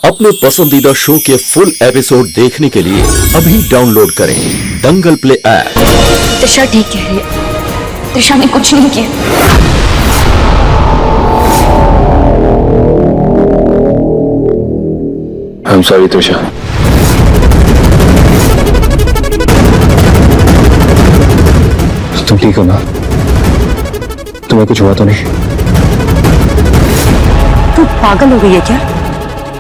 अपने पसंदीदा शो के फुल एपिसोड देखने के लिए अभी डाउनलोड करें दंगल प्ले ऐप। त्रिशा ठीक कह रही है, त्रिशा ने कुछ नहीं किया। I'm sorry, Trisha. तुम ठीक हो ना? तुम्हें कुछ हुआ तो नहीं? तू पागल हो गई है क्या?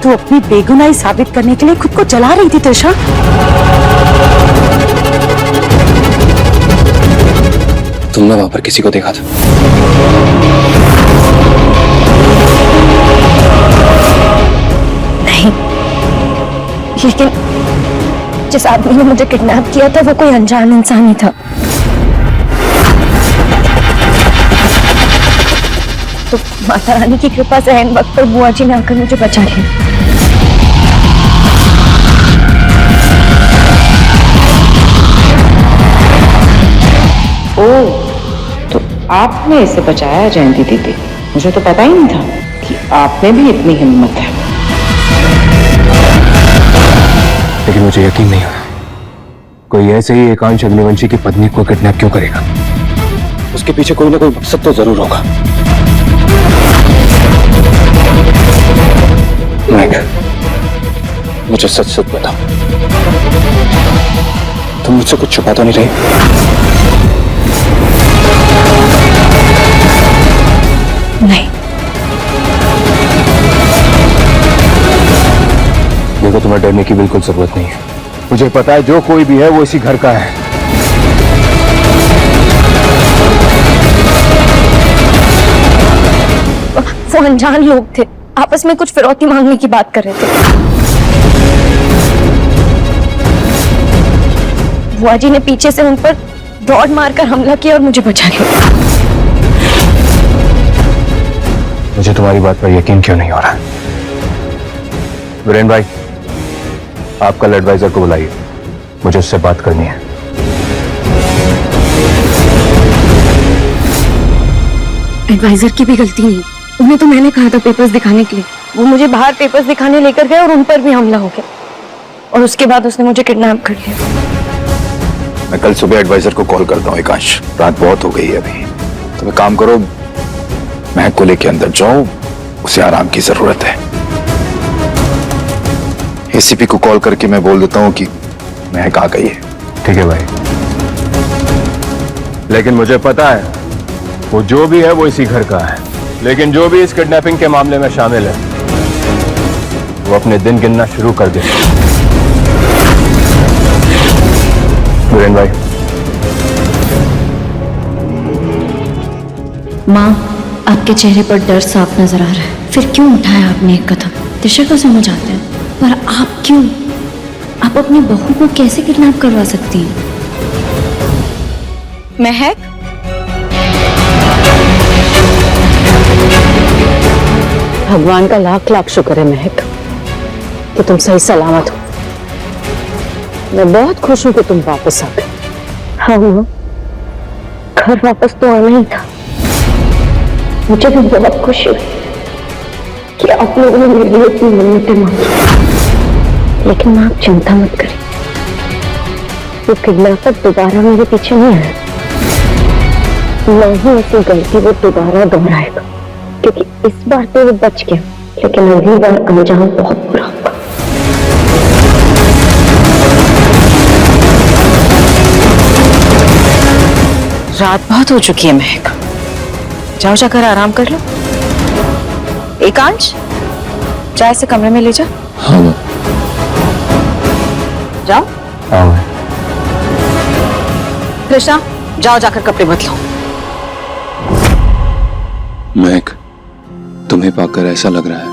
तू अपनी बेगुनाही साबित करने के लिए खुद को जला रही थी त्रिशा। तुमने वहां पर किसी को देखा था? नहीं, लेकिन जिस आदमी ने मुझे किडनैप किया था वो कोई अनजान इंसान ही था। तो माता रानी की कृपा से ऐन वक्त पर बुआ जी ने आकर मुझे बचा लिया। ओह, तो आपने इसे बचाया जयंती दीदी। मुझे तो पता ही नहीं था कि आप में भी इतनी हिम्मत है। लेकिन मुझे यकीन नहीं हो रहा कोई ऐसे ही एकांश अग्निवंशी की पत्नी को किडनैप क्यों करेगा। उसके पीछे कोई ना कोई मकसद तो जरूर होगा। मुझे सच सच बताओ, तुम मुझसे कुछ छुपा तो नहीं रही? नहीं। देखो, तुम्हें डरने की बिल्कुल जरूरत नहीं है। मुझे पता है जो कोई भी है वो इसी घर का है। वो अनजान लोग थे, आपस में कुछ फिरौती मांगने की बात कर रहे थे। बुआ जी ने पीछे से उन पर रॉड मारकर हमला किया और मुझे बचा लिया। मुझे तुम्हारी बात पर यकीन क्यों नहीं हो रहा? वीरेन भाई, आप कल एडवाइजर को बुलाइए, मुझे उससे बात करनी है। एडवाइजर की भी गलती नहीं, उन्हें तो मैंने कहा था पेपर्स दिखाने के लिए। वो मुझे बाहर पेपर्स दिखाने लेकर गए और उन पर भी हमला हो गया, और उसके बाद उसने मुझे किडनैप कर लिया। मैं कल सुबह एडवाइजर को कॉल करता हूँ। एकांश, रात बहुत हो गई है अभी, तो एक काम करो, महक को लेके अंदर जाओ, उसे आराम की जरूरत है। एसीपी को कॉल करके मैं बोल देता हूँ कि महक आ गई है। ठीक है भाई, लेकिन मुझे पता है वो जो भी है वो इसी घर का है। लेकिन जो भी इस किडनैपिंग के मामले में शामिल है वो अपने दिन गिनना शुरू कर दे। वीरेन भाई। माँ, आपके चेहरे पर डर साफ नजर आ रहा है। फिर क्यों उठाया आपने एक कदम? त्रिशा को समझ आता है, पर आप क्यों? आप अपनी बहू को कैसे किडनैप करवा सकती हैं? महक, भगवान का लाख लाख शुक्र है महक कि तुम सही सलामत हो। मैं बहुत खुश हूं कि तुम वापस आ गए। हाँ मां, घर वापस तो आना ही था। मुझे भी बहुत खुशी हुई कि आप लोगों ने मेरे लिए इतनी मन्नतें मांगी। लेकिन मां, आप चिंता मत करें, वो किडनैपर दोबारा मेरे पीछे नहीं आया। नहीं, ऐसी गलती वो दोबारा दोहराएगा, क्योंकि इस बार तो वो बच गया, लेकिन अगली बार अंजाम बहुत बुरा होगा। रात बहुत हो चुकी है महक, जाओ जाकर आराम कर लो। एकांश, चाय से कमरे में ले जा। हाँ जाओ। हाँ। कृष्णा, जाओ जाकर कपड़े बदलो। महक, तुम्हें पाकर ऐसा लग रहा है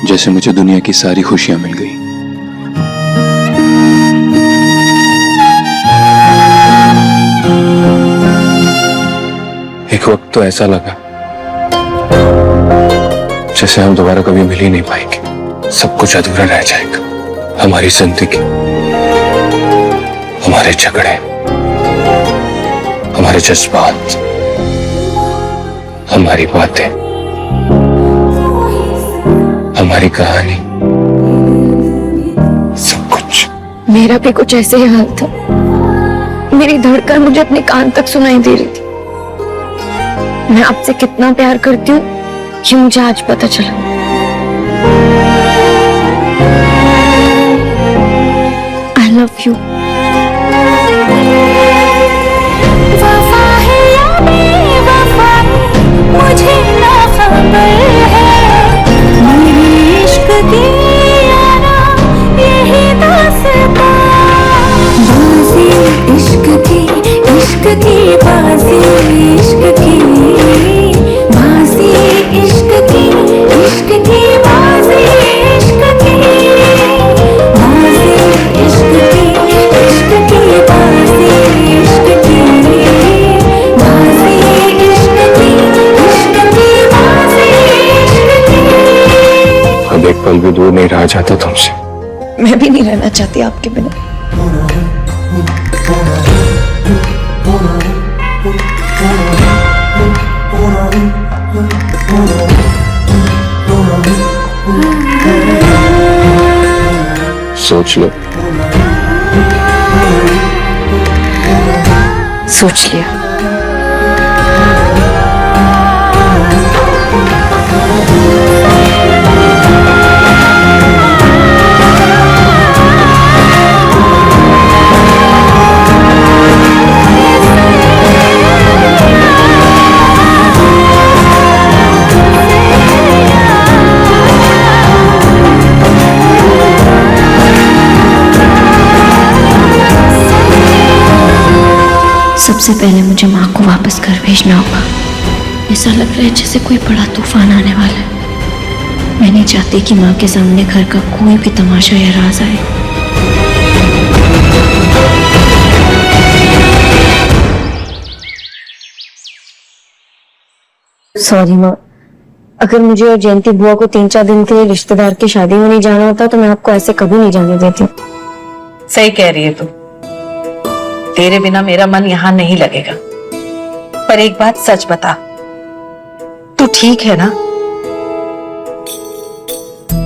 जैसे मुझे दुनिया की सारी खुशियां मिल गई। एक वक्त तो ऐसा लगा जैसे हम दोबारा कभी मिल ही नहीं पाएंगे। सब कुछ अधूरा रह जाएगा। हमारी जिंदगी, हमारे झगड़े, हमारे जज्बात, हमारी बातें, हमारी कहानी, सब कुछ। मेरा भी कुछ ऐसे ही हाल था। मेरी धड़कन मुझे अपने कान तक सुनाई दे रही थी। मैं आपसे कितना प्यार करती हूँ ये मुझे आज पता चला। I love you. मुझे ना खबर है मेरी इश्क की यारा यही दास्तां। बाजी इश्क की बाजी इश्क की बाजी इश्क की बाजी इश्क की बाजी इश्क की बाजी इश्क की बाजी इश्क की बाजी इश्क की। अब एक पल भी दूर नहीं रहा जाता तुमसे। मैं भी नहीं रहना चाहती आपके बिना। सोच लो। सोच लिया। सबसे पहले मुझे माँ को वापस घर भेजना होगा। ऐसा लग रहा है जैसे कोई बड़ा तूफान आने वाला है। मैं नहीं चाहती कि माँ के सामने घर का कोई भी तमाशा या राज आए। सॉरी माँ, अगर मुझे और जयंती बुआ को 3-4 दिन के लिए रिश्तेदार की शादी में नहीं जाना होता तो मैं आपको ऐसे कभी नहीं जाने देती। सही कह रही है तू। तेरे बिना मेरा मन यहाँ नहीं लगेगा। पर एक बात सच बता, तू ठीक है ना?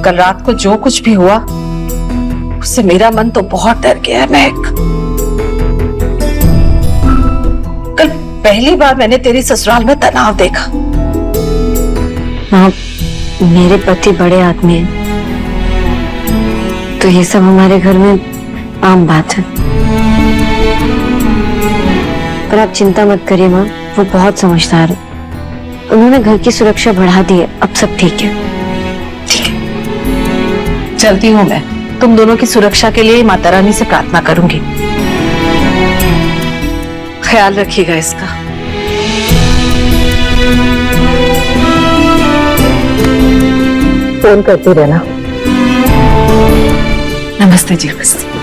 कल रात को जो कुछ भी हुआ उससे मेरा मन तो बहुत डर गया है महक। कल पहली बार मैंने तेरी ससुराल में तनाव देखा। हाँ, मेरे पति बड़े आदमी हैं, तो ये सब हमारे घर में आम बात है। पर आप चिंता मत करिए माँ, वो बहुत समझदार है। उन्होंने घर की सुरक्षा बढ़ा दी है, अब सब ठीक है। ठीक है, चलती हूँ मैं। तुम दोनों की सुरक्षा के लिए माता रानी से प्रार्थना करूंगी। ख्याल रखिएगा इसका। फोन करती रहना। नमस्ते जी। नमस्ते।